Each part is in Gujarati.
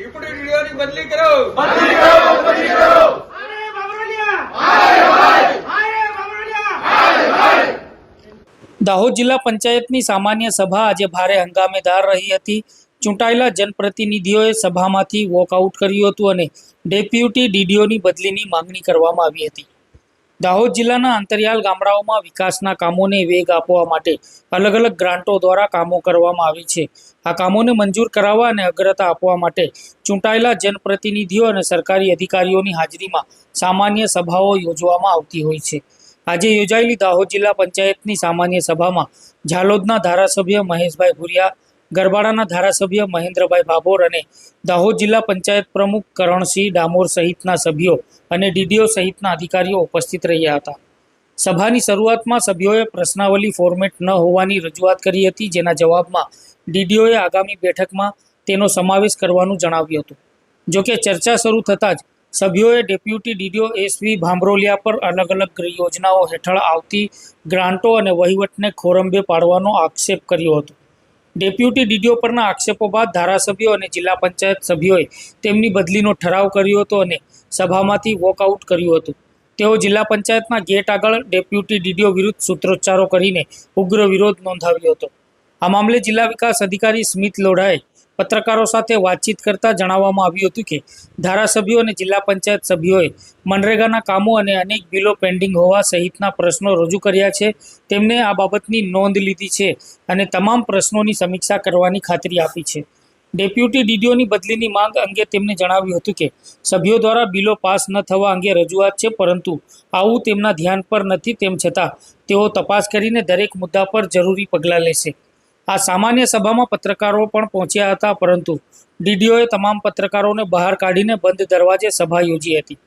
डिप्टी डीडीओ ની બદલી કરો બદલી કરો બદલી કરો હાય બાબરોલિયા હાય હાય હાય બાબરોલિયા હાય હાય। દાહોદ જિલ્લા પંચાયતની સામાન્ય સભા આજે ભારે હંગામેદાર રહી હતી। ચૂંટાયેલા જનપ્રતિનિધિઓએ સભામાંથી વોકઆઉટ કર્યું હતું અને ડેપ્યુટી ડીડીઓની બદલીની માંગણી કરવામાં આવી હતી। દાહોદ જિલ્લાના અંતરિયાળ ગામડાઓમાં વિકાસના કામોને વેગ આપવા માટે અલગ અલગ ગ્રાન્ટો દ્વારા કામો કરવામાં આવે છે। આ કામોને મંજૂર કરાવવા અને અગ્રતા આપવા માટે ચૂંટાયેલા જનપ્રતિનિધિઓ અને સરકારી અધિકારીઓની હાજરીમાં સામાન્ય સભાઓ યોજવામાં આવતી હોય છે। આજે યોજાયેલી દાહોદ જિલ્લા પંચાયતની સામાન્ય સભામાં ઝાલોદના ધારાસભ્ય મહેશભાઈ ભુરિયા, ગરબાડાના ધારાસભ્ય મહેન્દ્રભાઈ ભાભોર અને દાહોદ જિલ્લા પંચાયત પ્રમુખ કરણસિંહ ડામોર સહિતના સભ્યો અને ડીડીઓ સહિતના અધિકારીઓ ઉપસ્થિત રહ્યા હતા। સભાની શરૂઆતમાં સભ્યોએ પ્રશ્નાવલી ફોર્મેટ ન હોવાની રજૂઆત કરી હતી, જેના જવાબમાં ડીડીઓએ આગામી બેઠકમાં તેનો સમાવેશ કરવાનું જણાવ્યું હતું। જોકે ચર્ચા શરૂ થતાં જ સભ્યોએ ડેપ્યુટી ડીડીઓ એસવી ભામરોલિયા પર અલગ અલગ યોજનાઓ હેઠળ આવતી ગ્રાન્ટો અને વહીવટને ખોરંબે પાડવાનો આક્ષેપ કર્યો હતો। ડેપ્યુટી ડીડીઓ પરના આક્ષેપો બાદ ધારાસભ્યો અને જિલ્લા પંચાયત સભ્યોએ તેમની બદલીનો ઠરાવ કર્યો હતો અને સભામાંથી વોકઆઉટ કર્યું હતું। તેઓ જિલ્લા પંચાયતના ગેટ આગળ ડેપ્યુટી ડીડીઓ વિરુદ્ધ સૂત્રોચ્ચારો કરીને ઉગ્ર વિરોધ નોંધાવ્યો હતો। આ મામલે જિલ્લા વિકાસ અધિકારી સ્મિત લોઢાએ પત્રકારો સાથે વાતચીત કરતા જણાવવામાં આવ્યું હતું કે ધારાસભ્યો અને જિલ્લા પંચાયત સભ્યોએ મનરેગાના કામો અને અનેક બિલો પેન્ડિંગ હોવા સહિતના પ્રશ્નો રજૂ કર્યા છે। તેમને આ બાબતની નોંધ લીધી છે અને તમામ પ્રશ્નોની સમીક્ષા કરવાની ખાતરી આપી છે। ડેપ્યુટી ડીડીઓની બદલીની માંગ અંગે તેમણે જણાવ્યું હતું કે સભ્યો દ્વારા બિલો પાસ ન થવા અંગે રજૂઆત છે, પરંતુ આવું તેમના ધ્યાન પર નથી। તેમ છતાં તેઓ તપાસ કરીને દરેક મુદ્દા પર જરૂરી પગલાં લેશે। આ સામાન્ય સભામાં પત્રકારો પણ પહોંચ્યા હતા, પરંતુ ડીડીઓએ તમામ પત્રકારોને બહાર કાઢીને બંધ દરવાજે સભા યોજી હતી।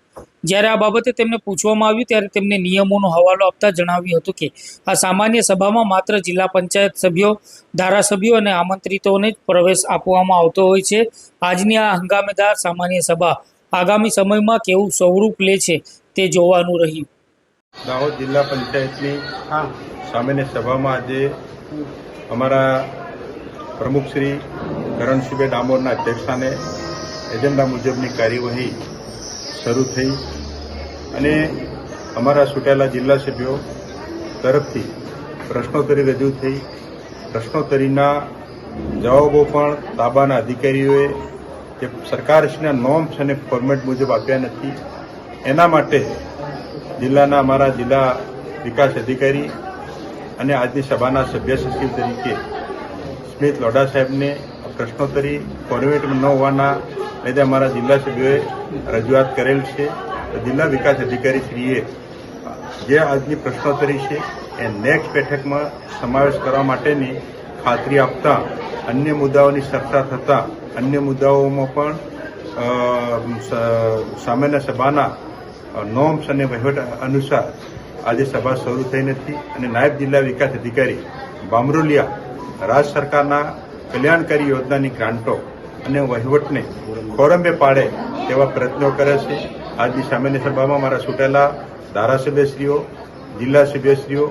જ્યારે આ બાબતે તેમને પૂછવામાં આવ્યું ત્યારે તેમને નિયમોનો હવાલો આપતા જણાવ્યું હતું કે આ સામાન્ય સભામાં માત્ર જિલ્લા પંચાયત સભ્યો, ધારાસભ્યો અને આમંત્રિતોને જ પ્રવેશ આપવામાં આવતો હોય છે। આજની આ હંગામેદાર સામાન્ય સભા આગામી સમયમાં કેવું સ્વરૂપ લે છે તે જોવાનું રહ્યું। દાહોદ જિલ્લા પંચાયતની સામાન્ય સભામાં આજે અમારા પ્રમુખ શ્રી કરણસિંહભાઈ ડામોરના અધ્યક્ષસ્થાને એજન્ડા મુજબની કાર્યવાહી શરૂ થઈ અને અમારા ચૂંટાયેલા જિલ્લા સભ્યો તરફથી પ્રશ્નોત્તરી રજૂ થઈ। પ્રશ્નોત્તરીના જવાબો પણ તાબાના અધિકારીઓએ જે સરકારશ્રીના નોર્મ્સ અને ફોર્મેટ મુજબ આપ્યા નથી। એના માટે જિલ્લાના અમારા જિલ્લા વિકાસ અધિકારી અને આજની સભાના સભ્ય સચિવ તરીકે સ્મિત લોઢા સાહેબને પ્રશ્નોત્તરી ફોર્મેટમાં ન હોવાના લીધે અમારા જિલ્લા સભ્યોએ રજૂઆત કરેલ છે। તો જિલ્લા વિકાસ અધિકારીશ્રીએ જે આજની પ્રશ્નોત્તરી છે એ નેક્સ્ટ બેઠકમાં સમાવેશ કરવા માટેની ખાતરી આપતા અન્ય મુદ્દાઓની ચર્ચા થતાં અન્ય મુદ્દાઓમાં પણ સામાન્ય સભાના નોર્મ્સ અને વહીવટ અનુસાર આજે સભા શરૂ થઈ નથી અને નાયબ જિલ્લા વિકાસ અધિકારી ભામરોલિયા રાજ્ય સરકારના કલ્યાણકારી યોજનાની ગ્રાન્ટો અને વહીવટને ખોરંબે પાડે તેવા પ્રયત્નો કરે છે। આજની સામાન્ય સભામાં મારા ચૂંટાયેલા ધારાસભ્યશ્રીઓ, જિલ્લા સભ્યશ્રીઓ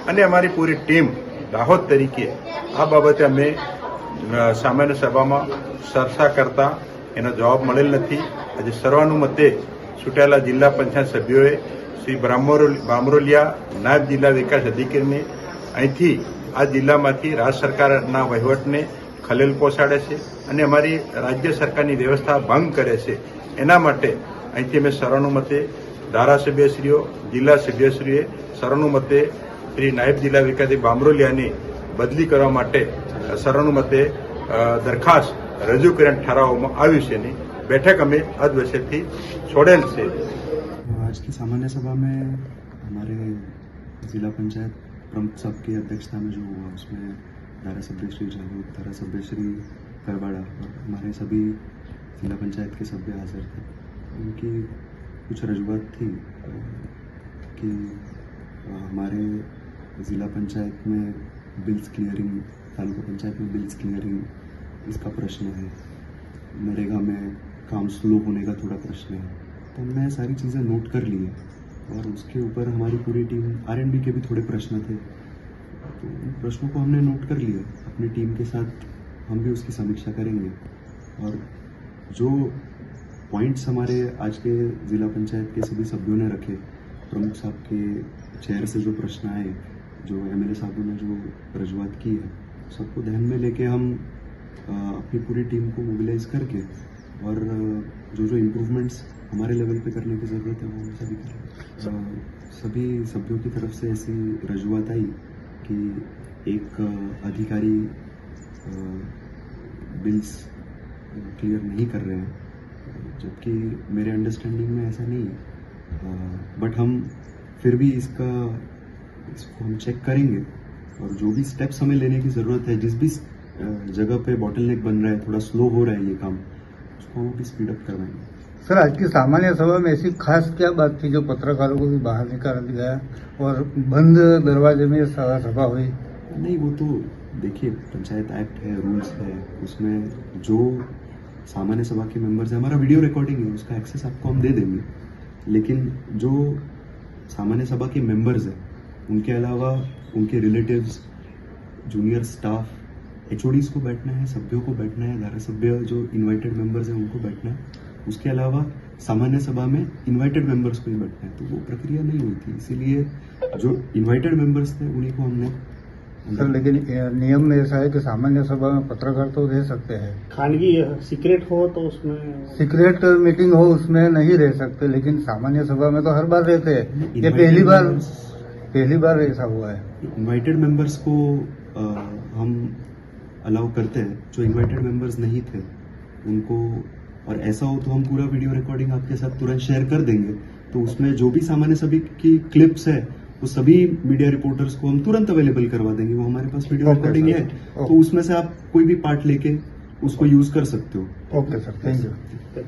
અને અમારી પૂરી ટીમ દાહોદ તરીકે આ બાબતે અમે સામાન્ય સભામાં ચર્ચા કરતા એનો જવાબ મળેલ નથી। આજે સર્વાનુમતે ચૂંટાયેલા જિલ્લા પંચાયત સભ્યોએ શ્રી ભામરોલિયા નાયબ જિલ્લા વિકાસ અધિકારીને અહીંથી આ જિલ્લામાંથી રાજ્ય સરકારના વહીવટને ખલેલ પહોંચાડે છે અને અમારી રાજ્ય સરકારની વ્યવસ્થા ભંગ કરે છે। એના માટે અહીંથી અમે સર્વાનુમતે ધારાસભ્યશ્રીઓ, જિલ્લા સભ્યશ્રીએ સર્વાનુમતે શ્રી નાયબ જિલ્લા વિકાસ ભામરોલિયાની બદલી કરવા માટે સર્વાનુમતે દરખાસ્ત રજૂ કરીને ઠરાવવામાં આવ્યું છે અને बैठक हमें अधवशेથી छोड़ेल से। आज की सामान्य सभा में हमारे जिला पंचायत प्रमुख साहब की अध्यक्षता में जो हुआ उसमें धारासभ्य श्री झालोद, धारासभ्य श्री गरबाड़ा और हमारे सभी जिला पंचायत के सभ्य हाजिर थे। उनकी कुछ रजूआत थी कि हमारे ज़िला पंचायत में बिल्स क्लियरिंग, तालुका पंचायत में बिल्स क्लियरिंग इसका प्रश्न है, नरेगा में काम स्लो होने का थोड़ा प्रश्न है। तो हमने सारी चीज़ें नोट कर ली है और उसके ऊपर हमारी पूरी टीम आरएनबी के भी थोड़े प्रश्न थे, तो उन प्रश्नों को हमने नोट कर लिया। अपनी टीम के साथ हम भी उसकी समीक्षा करेंगे और जो पॉइंट्स हमारे आज के जिला पंचायत के सभी सभ्यों ने रखे, प्रमुख साहब के चेयर से जो प्रश्न आए, जो एमएलए साहबों ने जो रजूआत की है, सबको ध्यान में लेके हम अपनी पूरी टीम को मोबिलाइज करके और जो इम्प्रूवमेंट्स हमारे लेवल पे करने की ज़रूरत है वो हम सभी करेंगे। सभी सभ्यों की तरफ से ऐसी रजूआत आई कि एक अधिकारी बिल्स क्लियर नहीं कर रहे हैं, जबकि मेरे अंडरस्टैंडिंग में ऐसा नहीं है, बट हम फिर भी इसको हम चेक करेंगे और जो भी स्टेप्स हमें लेने की ज़रूरत है, जिस भी जगह पे बॉटलनेक बन रहा है, थोड़ा स्लो हो रहा है ये काम, उसको हम भी स्पीड अप करवाएंगे। सर, आज की सामान्य सभा में ऐसी खास क्या बात थी जो पत्रकारों को भी बाहर निकाल दिया और बंद दरवाजे में सभा हुई? नहीं, वो तो देखिए पंचायत एक्ट है, रूल्स है, उसमें जो सामान्य सभा के मेंबर्स हैं, हमारा वीडियो रिकॉर्डिंग है, उसका एक्सेस आपको हम दे देंगे, लेकिन जो सामान्य सभा के मेंबर्स हैं उनके अलावा उनके रिलेटिव्स, जूनियर स्टाफ, एचओडीज को बैठना है, सभ्यों को बैठना है, धारा सभ्य जो इन्वाइटेड मेंबर्स हैं उनको बैठना है, उसके अलावा सामान्य सभा में इन्वाइटेड मेंबर्स को ही बैठना है। तो वो प्रक्रिया नहीं हुई थी, इसीलिए जो इन्वाइटेड मेंबर्स थे उन्हीं को हमने। सर, लेकिन नियम में ऐसा है कि सामान्य सभा में पत्रकार तो रह सकते हैं, खानगी सीक्रेट हो तो उसमें सीक्रेट मीटिंग हो उसमें नहीं रह सकते, लेकिन सामान्य सभा में तो हर बार रहते हैं। ये पहली बार ऐसा हुआ है। इन्वाइटेड मेंबर्स को हम अलाउ करते हैं, जो इन्वाइटेड मेंबर्स नहीं थे उनको, और ऐसा हो तो हम पूरा वीडियो रिकॉर्डिंग आपके साथ तुरंत शेयर कर देंगे। तो उसमें जो भी सामान्य सभी की क्लिप्स है वो सभी मीडिया रिपोर्टर्स को हम तुरंत अवेलेबल करवा देंगे, वो हमारे पास वीडियो रिकॉर्डिंग है, तो उसमें से आप कोई भी पार्ट लेके उसको यूज कर सकते हो। Okay sir, thank you.